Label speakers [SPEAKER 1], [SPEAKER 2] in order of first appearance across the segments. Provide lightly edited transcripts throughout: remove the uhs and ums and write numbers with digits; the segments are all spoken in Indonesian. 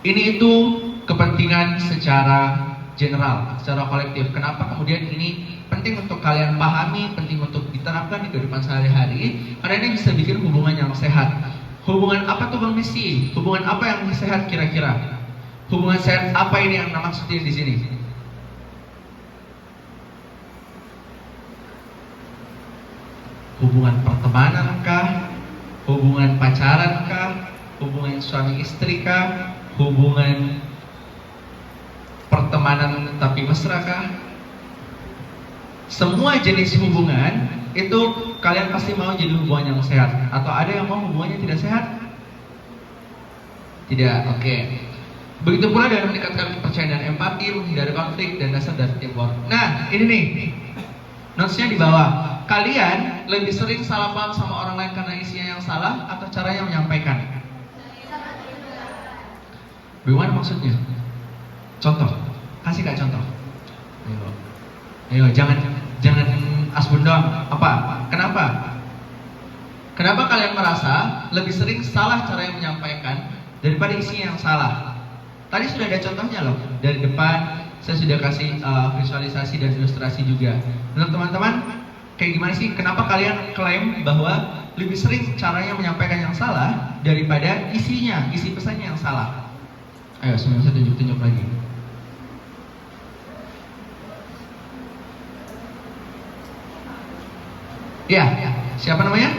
[SPEAKER 1] Ini itu kepentingan secara general, secara kolektif. Kenapa kemudian ini penting untuk kalian pahami, penting untuk diterapkan di kehidupan sehari-hari, karena ini bisa bikin hubungan yang sehat. Hubungan apa tuh Bang Misi? Hubungan apa yang sehat kira-kira? Hubungan sehat apa ini yang maksudnya di sini? Hubungan pertemanan kah? Hubungan pacaran kah? Hubungan suami istri kah? Hubungan pertemanan tapi mesra kah? Semua jenis hubungan itu kalian pasti mau jadi hubungan yang sehat. Atau ada yang mau hubungannya tidak sehat? Tidak, oke. Begitu pula dalam meningkatkan kepercayaan dan empati, menghindari konflik dan dasar dari teamwork. Nah, ini nih notesnya di bawah. Kalian lebih sering salah paham sama orang lain karena isinya yang salah atau caranya menyampaikan? Bagaimana maksudnya? Contoh, kasih kak contoh. Ayo, jangan asbun doang. Apa? Kenapa? Kenapa kalian merasa lebih sering salah cara yang menyampaikan daripada isinya yang salah? Tadi sudah ada contohnya loh. Dari depan saya sudah kasih visualisasi dan ilustrasi juga. Menurut teman-teman, kayak gimana sih? Kenapa kalian klaim bahwa lebih sering caranya menyampaikan yang salah daripada isinya, isi pesannya yang salah? Ayo, sebelum saya tunjuk-tunjuk lagi. Ya, siapa namanya?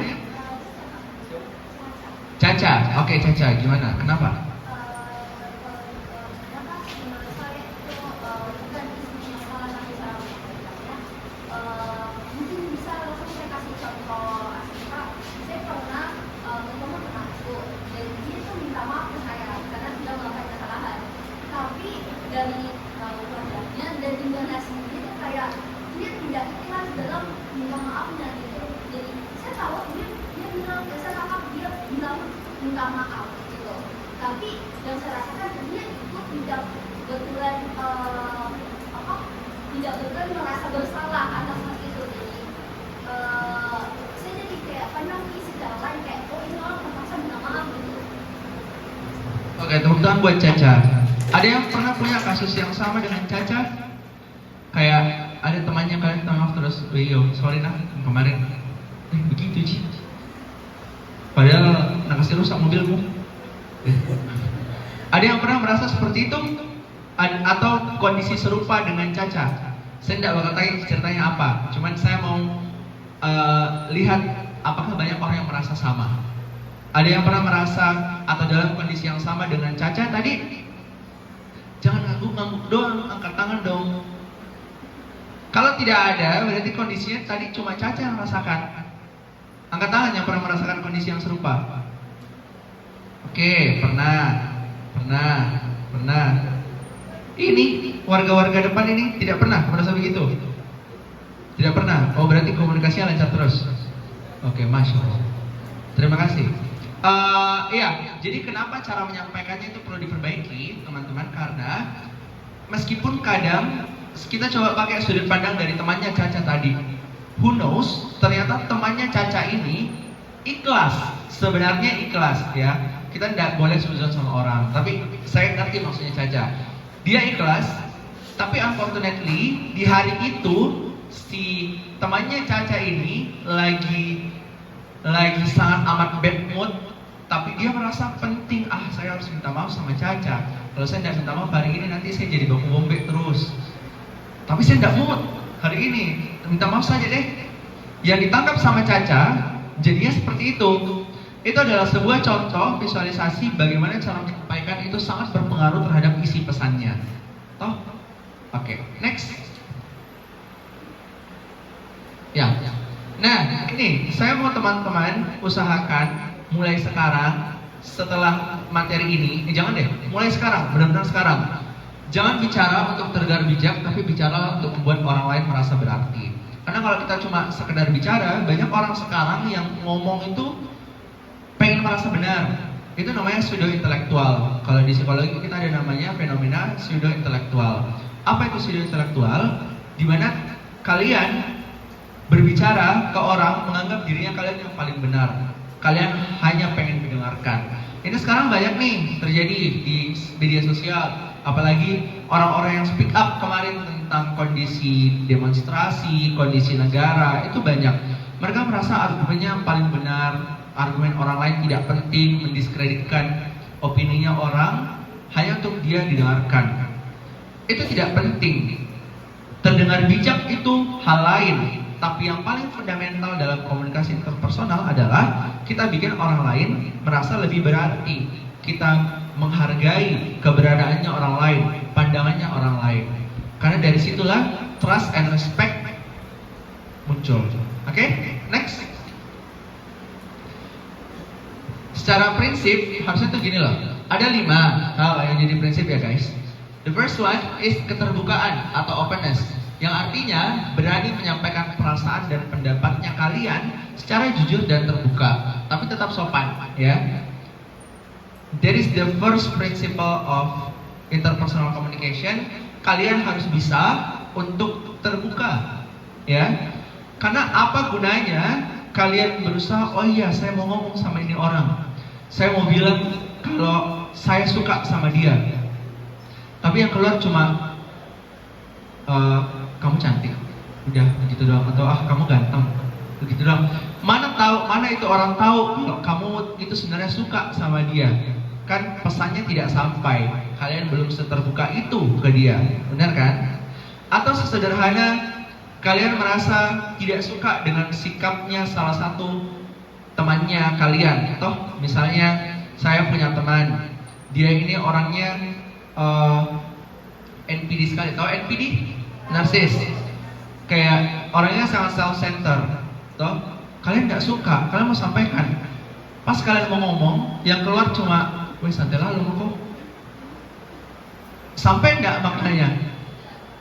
[SPEAKER 1] Caca. Oke, Caca, gimana? Kenapa?
[SPEAKER 2] minta maaf gitu, tapi yang saya rasakan dia itu tidak betulan tidak betul merasa bersalah atas hal itu. Jadi saya jadi kayak penangki secara lain kayak ini orang terpaksa minta maaf gitu.
[SPEAKER 1] Oke, tepuk tangan buat Caca. Ada yang pernah punya kasus yang sama dengan Caca? Kayak ada temannya kalian minta maaf terus, yo sorry nah kemarin begitu sih. Padahal nakasih rusak mobilmu. Ada yang pernah merasa seperti itu? Atau kondisi serupa dengan Caca? Saya tidak bakal tanya ceritanya apa. Cuman saya mau lihat apakah banyak orang yang merasa sama. Ada yang pernah merasa atau dalam kondisi yang sama dengan Caca tadi? Jangan ngangguk doang, angkat tangan dong. Kalau tidak ada, berarti kondisinya tadi cuma Caca yang merasakan. Angkat tangan yang pernah merasakan kondisi yang serupa. Oke, pernah. Ini warga-warga depan ini tidak pernah merasa begitu. Tidak pernah. Oh, berarti komunikasinya lancar terus. Oke, masya Allah. Terima kasih. Iya, jadi kenapa cara menyampaikannya itu perlu diperbaiki, teman-teman? Karena meskipun kadang kita coba pakai sudut pandang dari temannya Caca tadi. Who knows, ternyata temannya Caca ini ikhlas, sebenarnya ikhlas ya. Kita tidak boleh suzon sama orang, tapi saya ngerti maksudnya Caca. Dia ikhlas, tapi unfortunately di hari itu si temannya Caca ini lagi sangat amat bad mood, tapi dia merasa penting, saya harus minta maaf sama Caca. Kalau saya tidak minta maaf hari ini nanti saya jadi baku bombe terus. Tapi saya tidak mood hari ini, minta maaf saja deh. Yang ditangkap sama Caca jadinya seperti itu. Itu adalah sebuah contoh visualisasi bagaimana cara menyampaikan itu sangat berpengaruh terhadap isi pesannya. Toh? Oke, next. Ya. Nah, ini saya mau teman-teman usahakan mulai sekarang setelah materi ini, jangan deh, mulai sekarang, benar-benar sekarang. Jangan bicara untuk terdengar bijak, tapi bicara untuk membuat orang lain merasa berarti. Karena kalau kita cuma sekedar bicara, banyak orang sekarang yang ngomong itu pengen merasa benar. Itu namanya pseudo intelektual. Kalau di psikologi kita ada namanya fenomena pseudo intelektual. Apa itu pseudo intelektual? Dimana kalian berbicara ke orang menganggap dirinya kalian yang paling benar. Kalian hanya pengen mendengarkan. Ini sekarang banyak nih terjadi di media sosial, apalagi orang-orang yang speak up kemarin tentang kondisi demonstrasi, kondisi negara, itu banyak. Mereka merasa argumennya yang paling benar, argumen orang lain tidak penting, mendiskreditkan opininya orang hanya untuk dia didengarkan. Itu tidak penting. Terdengar bijak itu hal lain, tapi yang paling fundamental dalam komunikasi interpersonal adalah kita bikin orang lain merasa lebih berarti. Kita menghargai keberadaannya orang lain, pandangannya orang lain. Karena dari situlah trust and respect muncul. Oke, next. Secara prinsip harusnya tuh gini loh. Ada 5 hal yang jadi prinsip ya guys. The first one is keterbukaan atau openness, yang artinya berani menyampaikan perasaan dan pendapatnya kalian secara jujur dan terbuka, tapi tetap sopan, ya. That is the first principle of interpersonal communication. Kalian harus bisa untuk terbuka, ya. Karena apa gunanya kalian berusaha, oh iya saya mau ngomong sama ini orang, saya mau bilang kalau saya suka sama dia, tapi yang keluar cuma kamu cantik, udah begitu doang, atau kamu ganteng, begitu doang. Mana tahu, mana itu orang tahu kalau kamu itu sebenarnya suka sama dia? Kan pesannya tidak sampai, kalian belum seterbuka itu ke dia, benar kan? Atau sesederhana kalian merasa tidak suka dengan sikapnya salah satu temannya kalian. Toh misalnya saya punya teman, dia ini orangnya NPD sekali. Tahu NPD? Narsis. Kayak orangnya sangat self-centered. Toh kalian nggak suka, kalian mau sampaikan. Pas kalian mau ngomong, yang keluar cuma, weh santai lah lu kok. Sampai nggak maknanya?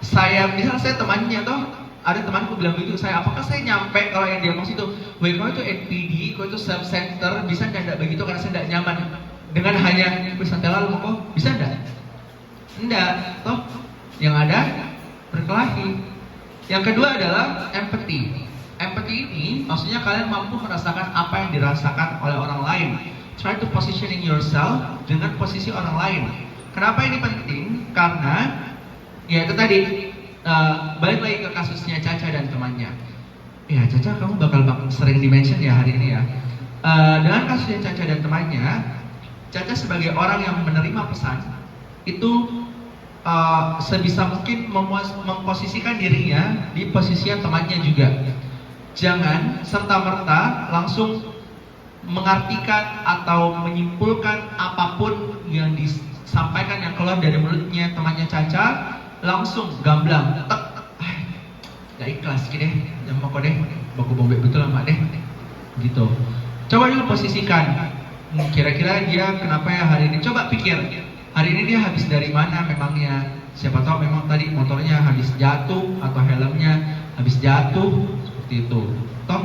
[SPEAKER 1] Misal saya temannya toh, ada temanku bilang begitu, apakah saya nyampe kalau yang dia maksud itu, weh kau itu NPD, kau itu self-centered, bisa nggak begitu karena saya nggak nyaman dengan hanya weh santai lah lu kok, bisa nggak? Enggak, toh yang ada berkelahi. Yang kedua adalah empathy. Empathy ini maksudnya kalian mampu merasakan apa yang dirasakan oleh orang lain. Try to positioning yourself dengan posisi orang lain. Kenapa ini penting? Karena ya itu tadi, balik lagi ke kasusnya Caca dan temannya. Ya Caca, kamu bakal sering di-mention ya hari ini ya. Dengan kasusnya Caca dan temannya, Caca sebagai orang yang menerima pesan itu sebisa mungkin memposisikan dirinya di posisi temannya juga. Jangan serta-merta langsung mengartikan atau menyimpulkan apapun yang disampaikan yang keluar dari mulutnya temannya Caca, langsung gamblang, gak ikhlas gitu deh, jangan mau deh, baku bombek betul sama deh, gitu. Coba dulu posisikan, kira-kira dia kenapa ya hari ini? Coba pikir, hari ini dia habis dari mana memangnya? Siapa tahu memang tadi motornya habis jatuh atau helmnya habis jatuh, seperti itu. Toh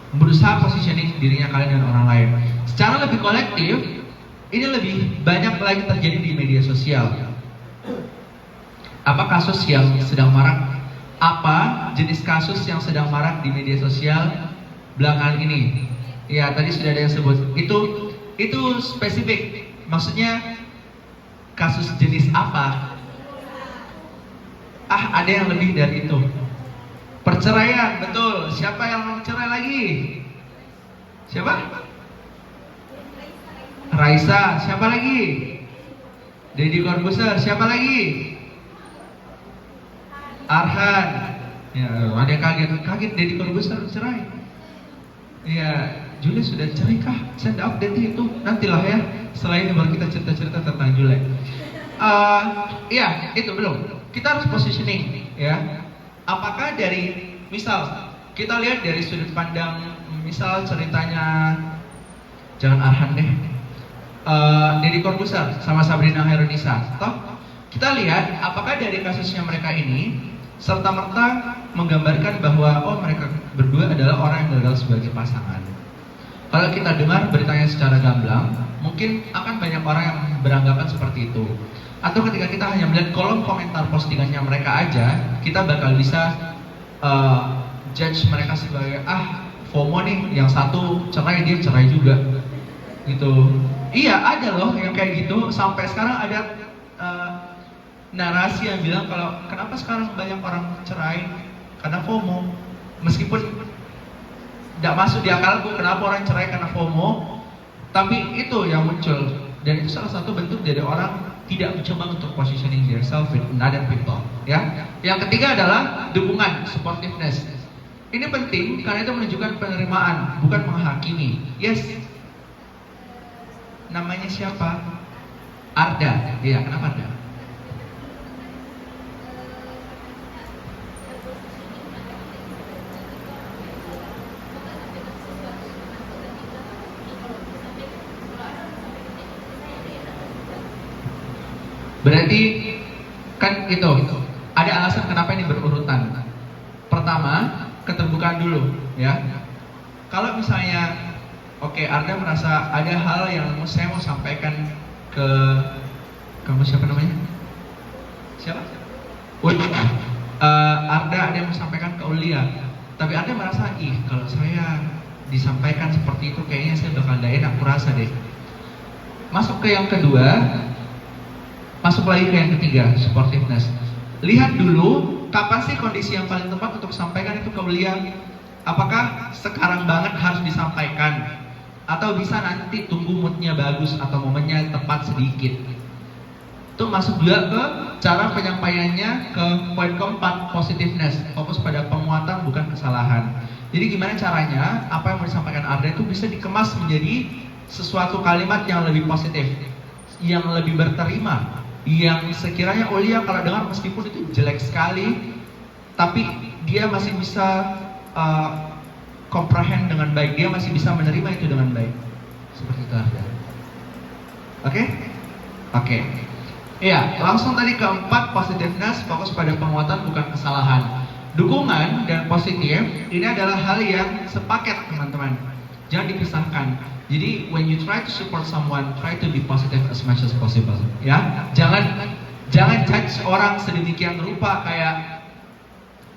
[SPEAKER 1] berusaha positioning dirinya kalian dan orang lain. Secara lebih kolektif, ini lebih banyak lagi terjadi di media sosial. Apa kasus yang sedang marak? Apa jenis kasus yang sedang marak di media sosial belakangan ini? Ya tadi sudah ada yang sebut. Itu spesifik. Maksudnya kasus jenis apa? Ada yang lebih dari itu. Perceraian, betul. Siapa yang cerai lagi? Siapa? Raisa. Siapa lagi? Deddy Corbuzier. Siapa lagi? Arhan. Ya, ada yang kaget Deddy Corbuzier cerai. Ya, Jule sudah cerai kah? Saya tidak update itu. Nantilah ya. Setelah ini baru kita cerita-cerita tentang Jule. Iya, itu belum. Kita harus positioning, ya. Apakah dari, misal kita lihat dari sudut pandang, misal ceritanya, jangan Arhan deh, Deddy Corbuzier sama Sabrina Herunisa. Toh kita lihat apakah dari kasusnya mereka ini serta-merta menggambarkan bahwa mereka berdua adalah orang yang gagal sebagai pasangan. Kalau kita dengar beritanya secara gamblang, mungkin akan banyak orang yang beranggapan seperti itu. Atau ketika kita hanya melihat kolom komentar postingannya mereka aja, kita bakal bisa judge mereka sebagai FOMO nih, yang satu cerai dia cerai juga, gitu. Iya, ada loh yang kayak gitu. Sampai sekarang ada eh, narasi yang bilang kalau kenapa sekarang banyak orang cerai karena FOMO. Meskipun tidak masuk di akalku kenapa orang cerai karena FOMO, tapi itu yang muncul. Dan itu salah satu bentuk dari orang tidak mencoba untuk positioning themselves with other people. Ya. Yang ketiga adalah dukungan, supportiveness. Ini penting karena itu menunjukkan penerimaan, bukan menghakimi. Yes. Namanya siapa? Arda. Iya, kenapa Arda? Berarti kan itu ada alasan kenapa ini berurutan. Pertama, keterbukaan dulu, ya. Kalau misalnya, oke, Arda merasa ada hal yang saya mau sampaikan ke kamu, siapa namanya? Siapa? Ulia. Arda ada yang mau sampaikan ke Ulia, tapi Arda merasa, kalau saya disampaikan seperti itu kayaknya saya bakal gak enak, aku rasa deh. Masuk ke yang kedua, masuk lagi ke yang ketiga, supportiveness. Lihat dulu kapan sih kondisi yang paling tepat untuk sampaikan itu ke beliau. Apakah sekarang banget harus disampaikan, atau bisa nanti tunggu moodnya bagus atau momennya tepat sedikit. Itu masuk juga ke cara penyampaiannya. Ke poin keempat, positiveness, fokus pada penguatan bukan kesalahan. Jadi gimana caranya apa yang mau disampaikan Arda itu bisa dikemas menjadi sesuatu kalimat yang lebih positif, yang lebih berterima, yang sekiranya Ulia kalau dengar meskipun itu jelek sekali, tapi dia masih bisa comprehend dengan baik, dia masih bisa menerima itu dengan baik. Seperti itu Arda. Oke? Oke. Iya, langsung tadi keempat, positiveness, fokus pada penguatan bukan kesalahan. Dukungan dan positif ini adalah hal yang sepaket teman-teman, jangan dipisahkan. Jadi when you try to support someone, try to be positive as much as possible. Ya, jangan judge orang sedemikian rupa kayak,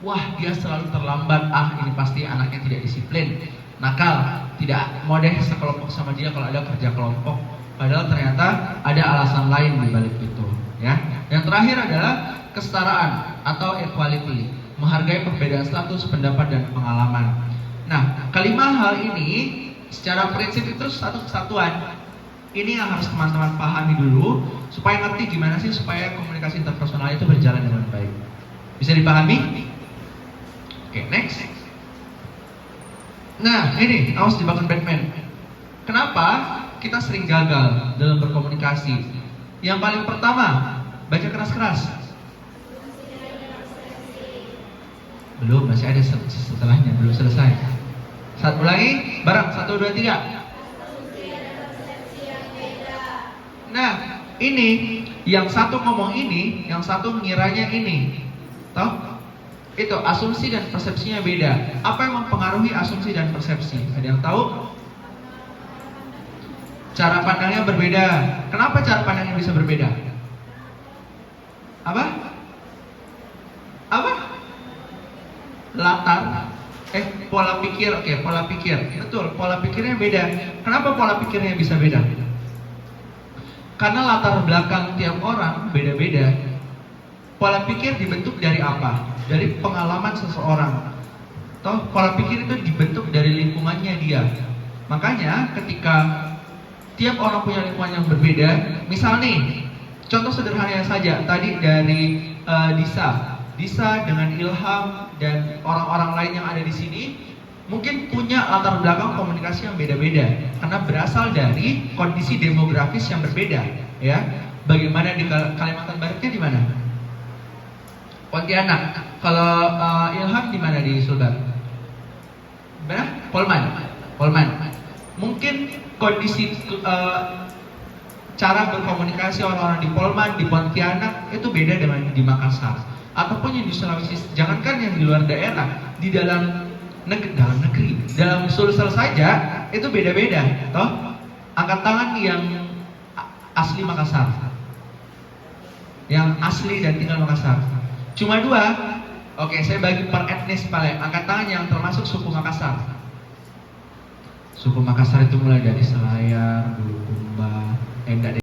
[SPEAKER 1] wah dia selalu terlambat, ini pasti anaknya tidak disiplin, nakal, tidak mau deh sekelompok sama dia kalau ada kerja kelompok. Padahal ternyata ada alasan lain di balik itu. Ya, yang terakhir adalah kesetaraan atau equality, menghargai perbedaan status, pendapat dan pengalaman. Nah, kelima hal ini secara prinsip itu satu kesatuan. Ini yang harus teman-teman pahami dulu supaya ngerti gimana sih supaya komunikasi interpersonal itu berjalan dengan baik. Bisa dipahami? Oke, next. Nah, ini awas dibangun Batman. Kenapa kita sering gagal dalam berkomunikasi? Yang paling pertama, baca keras-keras. Belum, masih ada setelahnya, belum selesai. Satu lagi, bareng, 1, 2, 3. Nah, ini yang satu ngomong ini, yang satu mengiranya ini. Toh? Itu asumsi dan persepsinya beda. Apa yang mempengaruhi asumsi dan persepsi? Ada yang tahu? Cara pandangnya berbeda. Kenapa cara pandangnya bisa berbeda? Apa? Latar. Pola pikir. Oke, pola pikir. Betul, pola pikirnya beda. Kenapa pola pikirnya bisa beda? Karena latar belakang tiap orang beda-beda. Pola pikir dibentuk dari apa? Dari pengalaman seseorang. Toh, pola pikir itu dibentuk dari lingkungannya dia. Makanya ketika tiap orang punya lingkungan yang berbeda. Misal nih, contoh sederhana saja tadi dari Disa dengan Ilham dan orang-orang lain yang ada di sini mungkin punya latar belakang komunikasi yang beda-beda karena berasal dari kondisi demografis yang berbeda, ya. Bagaimana di Kalimantan Baratnya di mana? Pontianak. Kalau Ilham di mana di Sulbar? Mana? Polman. Mungkin kondisi cara berkomunikasi orang-orang di Polman, di Pontianak itu beda dengan di Makassar ataupun yang di Sulawesi. Jangankan yang di luar daerah, di dalam negeri, dalam Sulsel saja itu beda-beda. Toh, angkat tangan yang asli Makassar, yang asli dan tinggal Makassar. Cuma 2. Oke, saya bagi per etnis paling. Angkat tangan yang termasuk suku Makassar. Suku Makassar itu mulai dari Selayar, Bulukumba, Endak